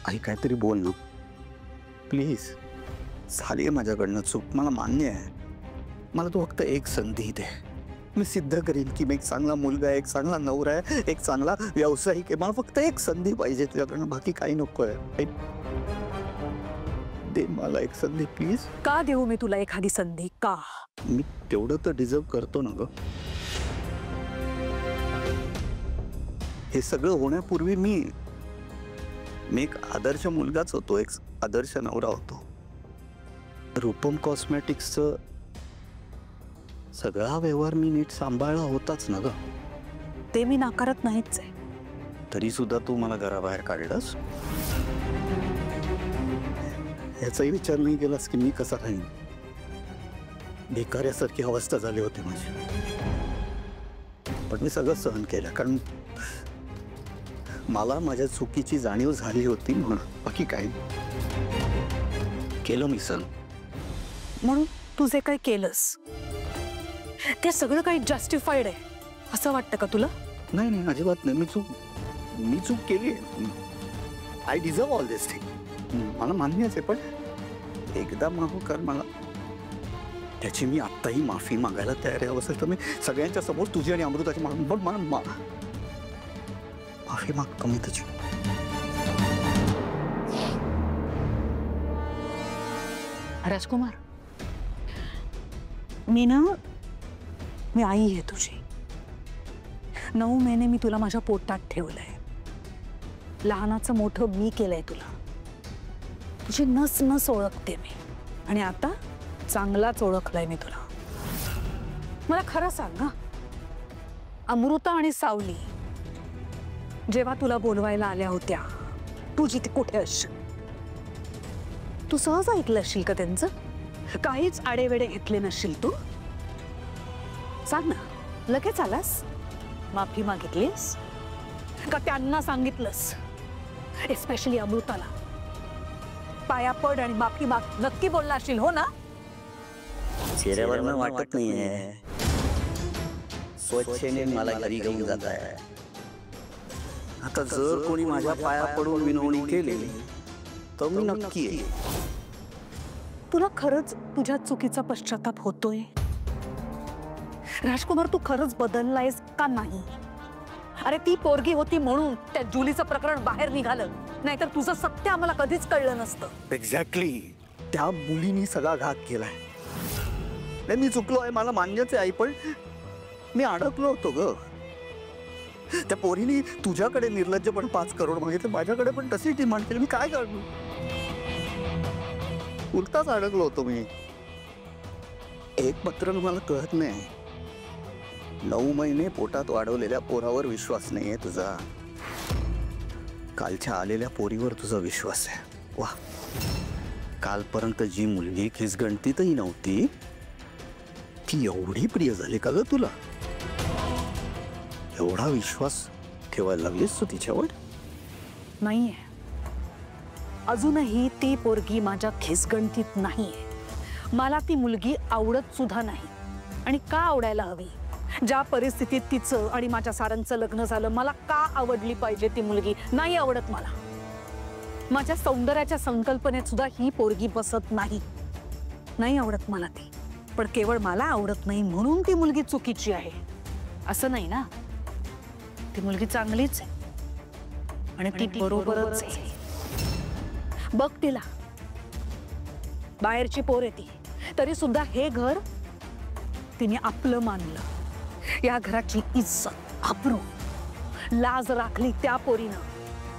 आई काहीतरी बोल ना प्लीज. झाली आहे माझ्याकडनं चूक, मला मान्य आहे. मला तू फक्त एक संधी दे. मी सिद्ध करीन की मी एक चांगला मुलगा आहे, एक चांगला नवरा आहे, एक चांगला व्यावसायिक आहे. मला फक्त एक संधी पाहिजे तुझ्याकडनं, बाकी काही नको आहे. दे मला एक संधी प्लीज. का देऊ मी तुला एखादी संधी? का? मी तेवढं तर डिझर्व करतो ना ग. हे सगळं होण्यापूर्वी मी एक आदर्श मुलगाच होतो, एक आदर्श नवरा होतो. रूपम कॉस्मेटिक्सचं सगळा व्यवहार मी नीट सांभाळला होताच ना ग. ते मी नाकारत नाहीच आहे. तरी सुद्धा तू मला घराबाहेर काढलंस. याचाही विचार नाही केलास की मी कसा राहीन. भिकाऱ्यासारखी अवस्था झाली होती माझी, पण मी सगळं सहन केलं कारण मला माझ्या चुकीची जाणीव झाली होती म्हणून. बाकी काही केलं मी सहन. म्हणून तू जे काही केलंस ते सगळं काही जस्टिफाईड आहे असं वाटतं का तुला? नाही नाही अजिबात नाही. मी चूक केली. I deserve all this thing. मला मान्यच आहे, पण एकदा माफ कर मला. त्याची मी आत्ताही माफी मागायला तयार आहे. असेल तर मी सगळ्यांच्या समोर तुझी आणि अमृताची माफी माग कमी त्याची. राजकुमार, मी आई आहे तुझी. 9 महिने मी तुला माझ्या पोटात ठेवलंय. लहानाचं मोठं मी केलंय तुला. तुझी नस नस ओळखते मी, आणि आता चांगलाच ओळखलाय मी तुला. मला खरं सांग, अमृता आणि सावली जेव्हा तुला बोलवायला आल्या होत्या, तू जिथे कुठे असशील, तू सहज ऐकलं असशील का त्यांचं? काहीच आडेवेडे घेतले नसशील तू? सांग ना, लगेच आलास? माफी मागितलीस का त्यांना सांगितलंस? एस्पेशली अमृताला पाया पड आणि माफी माग नक्की बोलला असशील, हो ना? चेहऱ्यावर वाटत नाहीये. स्वच्छेने मला घरी घेऊन जात आहे. आता जर कोणी माझ्या पाया पडून विनवणी केली तर मी नक्की येईल. तुला खरंच तुझ्या चुकीचा पश्चाताप होतोय? राजकुमार, तू खरंच बदललायस का नाही? अरे ती पोरगी होती म्हणून त्या जुलीचं प्रकरण बाहेर निघालं, नाहीतर तुझं सत्य आम्हाला कधीच कळलं नसतं. एक्झॅक्टली. त्या मुलीने सगळा घात केलाय. मी चुकलो आहे, मला मान्यच आहे आई, पण मी अडकलो होतो ग. त्या पोरीने तुझ्याकडे निर्लज्जपण 5 करोड मागितले, माझ्याकडे पण तशी डिमांड केली. मी काय करू? उलटाच अडकलो होतो मी. एक मात्र मला कळत नाही, 9 महिने पोटात वाढवलेल्या पोरावर विश्वास नाहीये तुझा. कालच्या आलेल्या पोरीवर तुझा विश्वास आहे. वा, कालपर्यंत जी मुलगी खिसगणतीतही नव्हती ती एवढी प्रिय झाली का ग तुला? एवढा विश्वास ठेवायला लागलीस तू तिच्यावर? नाहीये, अजूनही ती पोरगी माझ्या खिसगणतीत नाहीये. मला ती मुलगी आवडत सुद्धा नाही. आणि का आवडायला हवी? ज्या परिस्थितीत तिचं आणि माझ्या सारांचं लग्न झालं, मला का आवडली पाहिजे ती मुलगी? नाही आवडत मला. माझ्या सौंदर्याच्या संकल्पनेत सुद्धा ही पोरगी बसत नाही. नाही आवडत मला ती. पण केवळ मला आवडत नाही म्हणून ती मुलगी चुकीची आहे असं नाही ना. ती मुलगी चांगलीच आहे आणि ती बरोबरच आहे. बघ तिला, बाहेरची पोर आहे ती, तरी सुद्धा हे घर तिने आपलं मानलं. या घराची इज्जत, आबरू, लाज राखली त्या पोरीनं.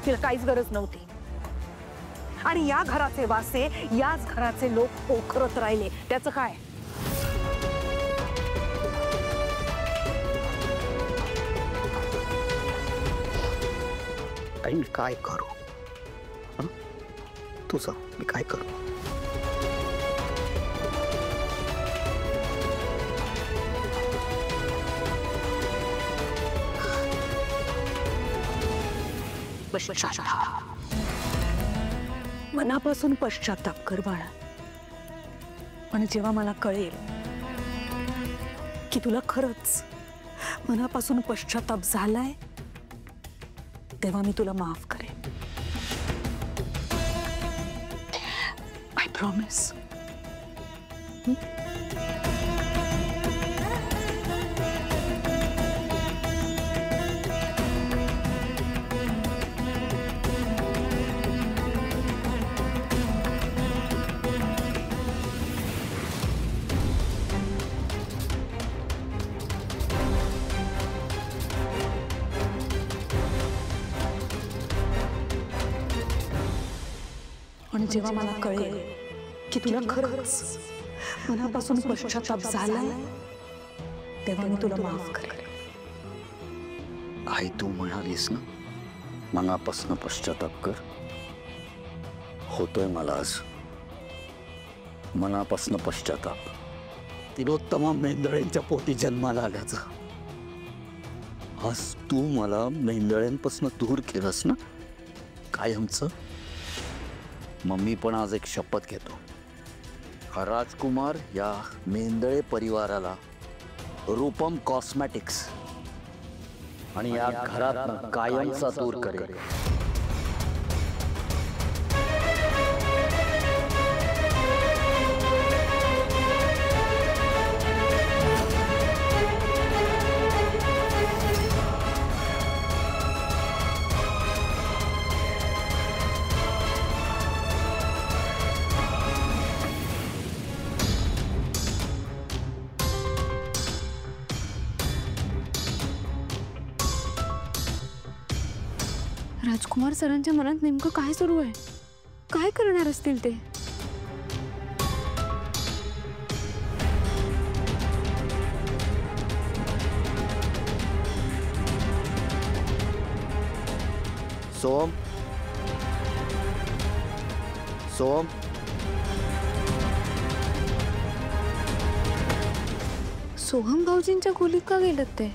तिला काहीच गरज नव्हती. आणि या घराचे वासे, याच घराचे लोक पोखरत राहिले. त्याचं काय? मी काय करू? तू सांग, मी काय करू? मनापासून पश्चाताप कर बाळा. पण जेव्हा मला कळेल की तुला खरंच मनापासून पश्चाताप झालाय, तेव्हा मी तुला माफ करेन. प्रॉमिस. आणि जेव्हा मला कळेल की तुला खरंच मनापासून पश्चाताप झालाय, तेव्हा मी तुला माफ करेन. आई, तू म्हणालीस ना मनापासून पश्चाताप कर. होतोय मला आज मनापासून पश्चाताप. तिलोत्तमा मेंदळेंच्या पोटी जन्माला आल्याचा. आज तू मला मेंदळेंपासून दूर केलंस ना कायमचं. मग मी पण आज एक शपथ घेतो. हा राजकुमार या मेंदळे परिवाराला रूपम कॉस्मॅटिक्स आणि या घरात कायमचा दूर करेल. राजकुमार सरांच्या मनात नेमकं काय सुरू आहे? काय करणार असतील ते? सोम, सोम, सोहम भाऊजींच्या खोलीत का गेलेत ते?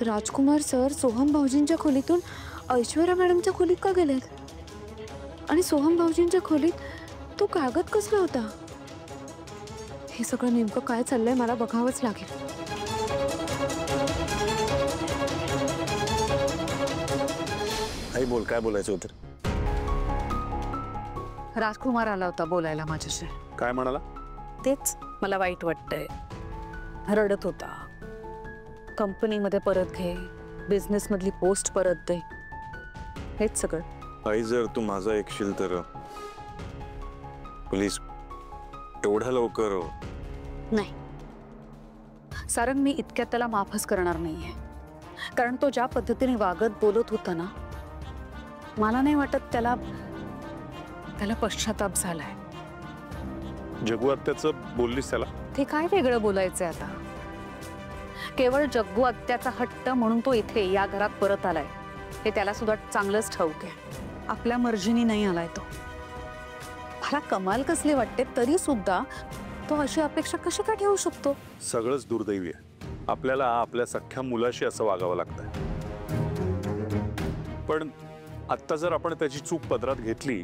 राजकुमार सर सोहम भाऊजींच्या खोलीतून ऐश्वर्या मॅडमच्या खोलीत का गेलेत? आणि सोहम भाऊजींच्या खोलीत तो कागद कसला होता? हे सगळं नेमकं काय चाललंय मला बघावंच लागेल. आई बोल, काय बोलायचं होतं? राजकुमार आला होता बोलायला माझ्याशी. काय म्हणाला? तेच मला वाईट वाटतंय. रडत होता. कंपनीमध्ये परत घे, बिझनेस मधली पोस्ट परत दे, हेच सगळं. आई, जर तू माझं ऐकशील तर प्लीज, एवढ्या लवकर नाही सारंग, मी इतक्यात त्याला माफच करणार नाहीये. कारण तो ज्या पद्धतीने वागत बोलत होता ना, मला नाही वाटत त्याला पश्चाताप झालाय. जगू आत्याचं बोललीस त्याला? ते काय वेगळं बोलायचंय आता? केवळ जग्गू आत्याचा हट्ट म्हणून तो इथे या घरात परत आलाय हे त्याला सुद्धा चांगलंच ठाऊक आहे. आपल्या मर्जीने नाही आलाय तो. मला कमाल कसली वाटते तरी सुद्धा तो अशी अपेक्षा कशी काय ठेवू शकतो? सगळंच दुर्दैवी आहे. आपल्याला आपल्या सख्ख्या मुलाशी असं वागावं लागतंय. पण आत्ता जर आपण त्याची चूक पदरात घेतली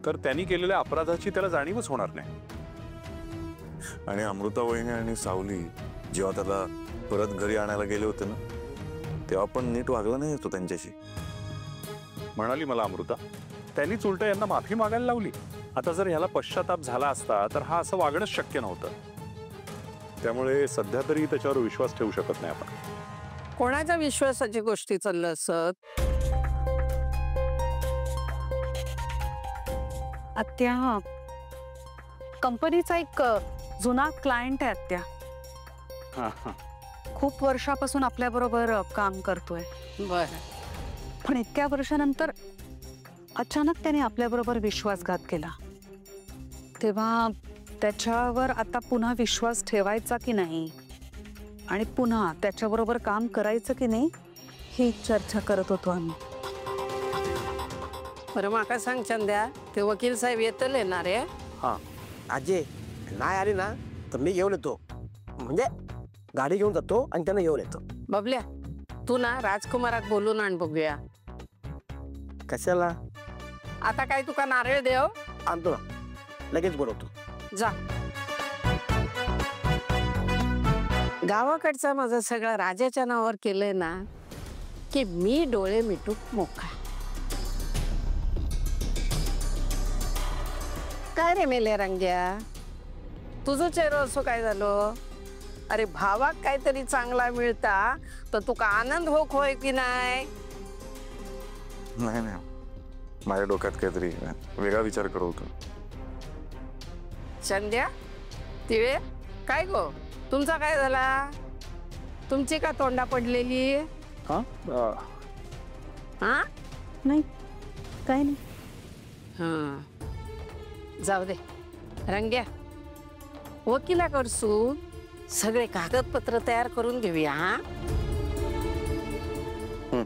तर त्यांनी केलेल्या अपराधाची त्याला जाणीवच होणार नाही. आणि अमृता वहिनी आणि सावली जेव्हा त्याला परत घरी आणायला गेले होते ना, तेव्हा पण नीट वागला नाही तो त्यांच्याशी. म्हणाली मला अमृता, त्यांनीच उलट यांना माफी मागायला लावली. आता जर ह्याला पश्चाताप झाला असता तर हा असं वागणंच शक्य नव्हतं. त्यामुळे सध्या तरी त्याच्यावर विश्वास ठेवू शकत नाही आपण. कोणाच्या विश्वासाची गोष्टी चालल्या असत? आत्या, कंपनीचा एक जुना क्लायंट आहे आत्या. हा, हा. खूप वर्षापासून आपल्या बरोबर काम करतोय. बर. पण इतक्या वर्षानंतर अचानक त्याने आपल्या बरोबर विश्वासघात केला. तेव्हा त्याच्यावर आता पुन्हा विश्वास ठेवायचा की नाही आणि पुन्हा त्याच्याबरोबर काम करायचं की नाही ही चर्चा करत होतो आम्ही. बरं माका सांग चंद्या, ते वकील साहेब येतले ना रे? हा आजी नाही आली ना तर मी घेऊन येतो, म्हणजे गाडी घेऊन जातो आणि त्यांना घेऊन येतो. बबल्या, तू ना राजकुमाराक बोलून आण बघूया. कशाला? आता काय तुका नारळ देव? आणतो ना, लगेच बोलवतो. जा. गावाकडचा माझं सगळं राजाच्या नावावर केलंय ना की मी डोळे मिटूक मोका. काय रे मेले रंग्या, तुझं चेहरा असं काय झालं? अरे भावाक काहीतरी चांगला मिळता तर तुका आनंद होक होय की नाही? नाही नाही, माझ्या डोक्यात काहीतरी वेगळा विचार करत होतो. संध्या, तिळे, काय गो तुमचा काय झाला? तुमची का तोंडा पडलेली? हा हा नाही काय नाही. हा, जाऊ दे रंग्या, वकिलाकडसून सगळे कागदपत्र तयार करून घेऊया. हा,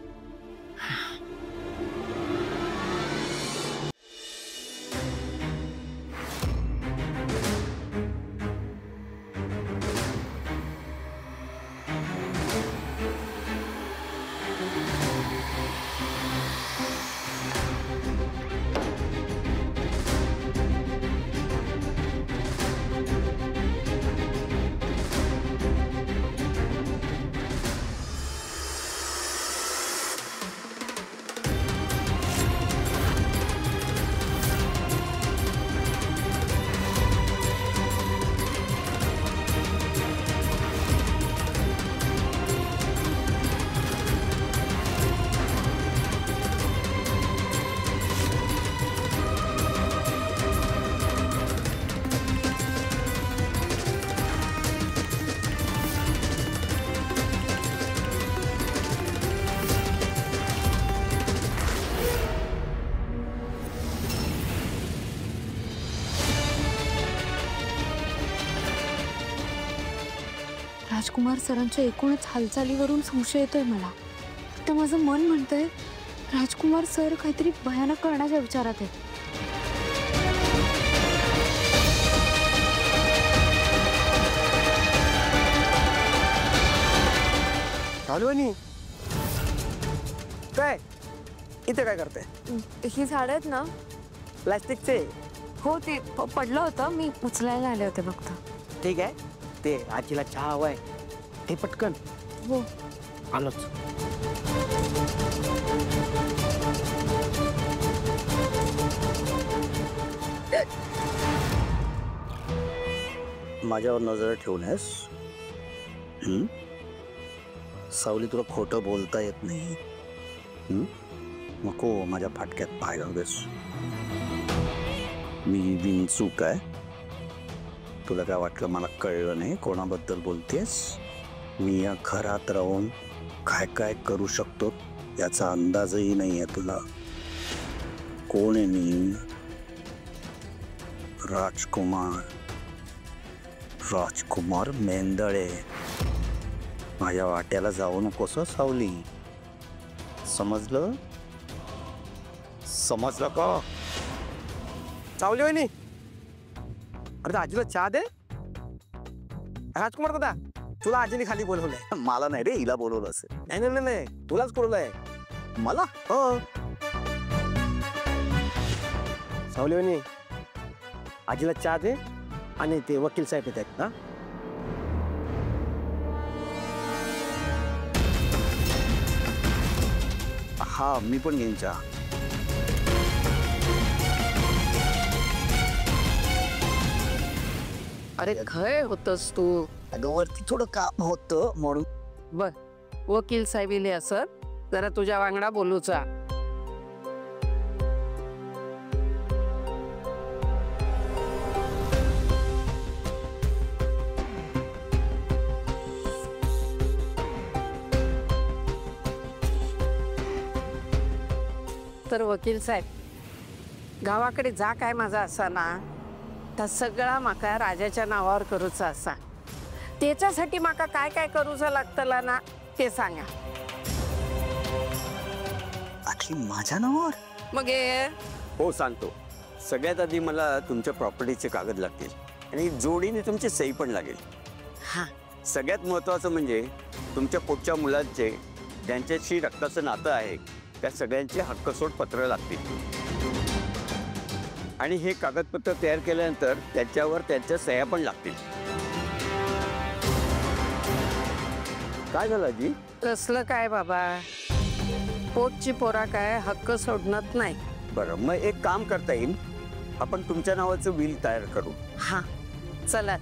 राजकुमार सरांच्या एकूणच हालचालीवरून संशय येतोय मला. तर माझं मन म्हणतंय राजकुमार सर काहीतरी भयानक करण्याच्या विचारात आहेत. चालू काय इथे काय करते? ही झाड आहेत ना प्लास्टिकचे? हो, ते पडलं होतं, मी उचलायला आले होते फक्त. ठीक आहे, ते आजीला चहा हवाय, हे पटकन. हो, आलोच. माझ्यावर नजर ठेवण्यास सावली, तुला खोटं बोलता येत नाही. नको माझ्या फाटक्यात पाय घालूस. मी विनचूक आहे. तुला काय वाटलं मला कळलं नाही कोणाबद्दल बोलतेस? मी या घरात राहून काय काय करू शकतो याचा अंदाजही नाही आहे तुला. कोण आहे मी? राजकुमार मेंदळे. माझ्या वाट्याला जाऊ नकोस सावली, समजलं का? चावली वहिनी, अरे आजीला चहा दे. राजकुमार दादा, तुला आजीने खाली बोलवलंय. मला नाही रे, हिला बोलवलं असेल. नाही नाही नाही, तुलाच बोलवलंय. मला? हो. सावली वहिनी, आजीला चहा दे आणि ते वकील साहेब येत आहेत ना. हा, मी पण घेईन चहा. अरे खय होतस तू? अगं वरती थोडं काम होतं म्हणून. बर, वकील साहेब इले असत, जरा तुझ्या वांगडा बोलूचा. तर वकील साहेब, गावाकडे जा काय माझा असा ना, तर सगळा माका राजाच्या नावावर करूचा असा. त्याच्यासाठी माका काय काय करूचा लागतला ना ते सांगा. आखी माझ्या नावावर? मग हे हो सांगतो. सगळ्यात आधी मला तुमच्या प्रॉपर्टीचे कागद लागतील आणि जोडीने तुमची सही पण लागेल. हा, सगळ्यात महत्त्वाचं म्हणजे तुमच्या पोटच्या मुलांचे ज्यांच्याशी रक्ताचं नातं आहे त्या सगळ्यांचे हक्कसोड पत्र लागतील. आणि हे कागदपत्र तयार केल्यानंतर त्याच्यावर त्यांच्या सह्या पण लागतील. काय झालं आजी? तसलं काय बाबा, पोटची पोरा काय हक्क सोडणत नाही. बरं, मग एक काम करता येईल. आपण तुमच्या नावाचं बिल तयार करू हा चला.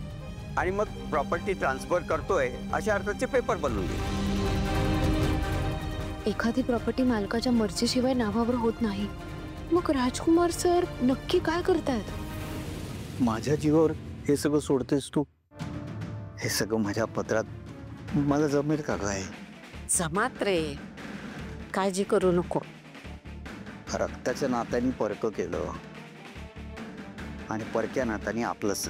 आणि मग प्रॉपर्टी ट्रान्सफर करतोय अशा अर्थाचे पेपर बनवून देऊ. एखादी प्रॉपर्टी मालकाच्या मर्जीशिवाय नावावर होत नाही. मग राजकुमार सर नक्की काय करतायत? माझ्या जीवावर हे सगळं सोडतेस तू? हे सगळं माझ्या पत्रात मला जमेल का काय? जमात रे, काळजी करू नको. रक्ताच्या नात्याने परक केलं आणि परक्या नात्याने आपलंच.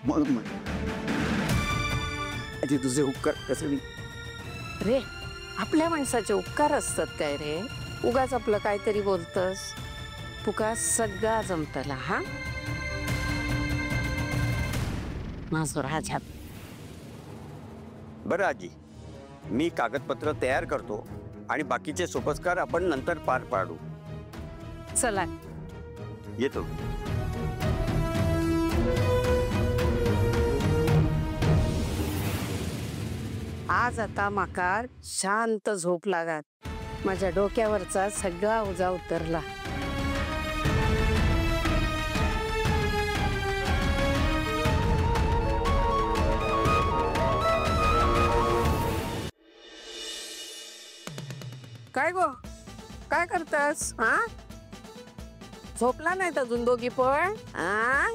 मग आजी तुझे उपकार कसे रे, आपल्या माणसाचे उपकार असतात काय रे? उगाच आपलं काहीतरी बोलतस. तुका सगळा जमतला. हा माझं राजा. बरं आजी, मी कागदपत्र तयार करतो आणि बाकीचे सोपस्कार आपण नंतर पार पाडू. चला येतो. आज आता माका शांत झोप लागत. माझ्या डोक्यावरचा सगळा ओझा उतरला. काय गो, काय करतास? हा, झोपला नाहीत अजून दोघी पण? हा,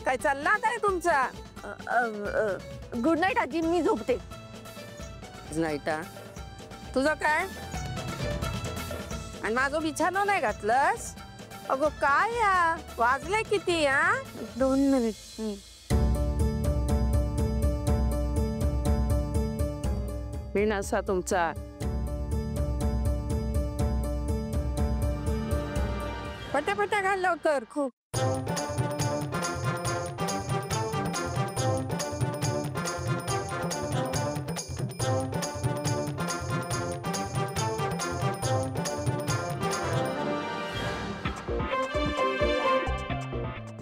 काय चालला काय तुमचा? गुड नाईट आजी, मी झोपते. नाईट? तुझं काय? आणि माझं बिछानो नाही घातलंस? अगो काय या, वाजले किती? या 2 मिनिट. बिन असा तुमचा. पटापटा घाल लवकर. खूप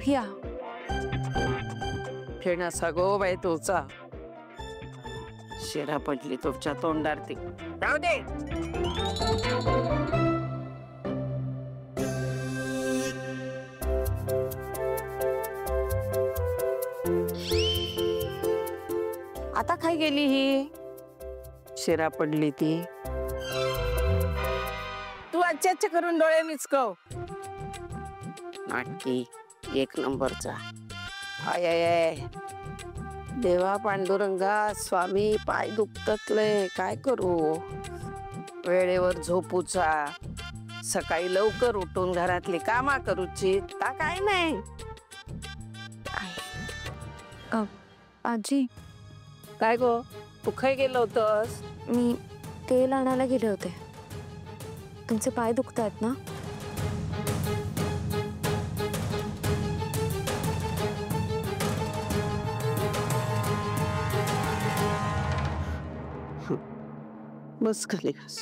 या फिरणं सगो बाई तुझा. शिरा पडली तुमच्या तोंडारती. राहू दे. आता काय गेली ही? शिरा पडली ती. तू अच्छे करून डोळे मिचकव. नाटकी एक नंबरचा. आय आय आय, देवा पांडुरंगा स्वामी, पाय दुखतले, काय करू? वेळेवर झोपूचा, सकाळी लवकर उठून घरातली कामा करूची, ता काय नाही. आजी, काय गो, तू खय गेलो होतस? मी तेल आणायला गेले होते. तुमचे पाय दुखतायत ना? बस खाली बस.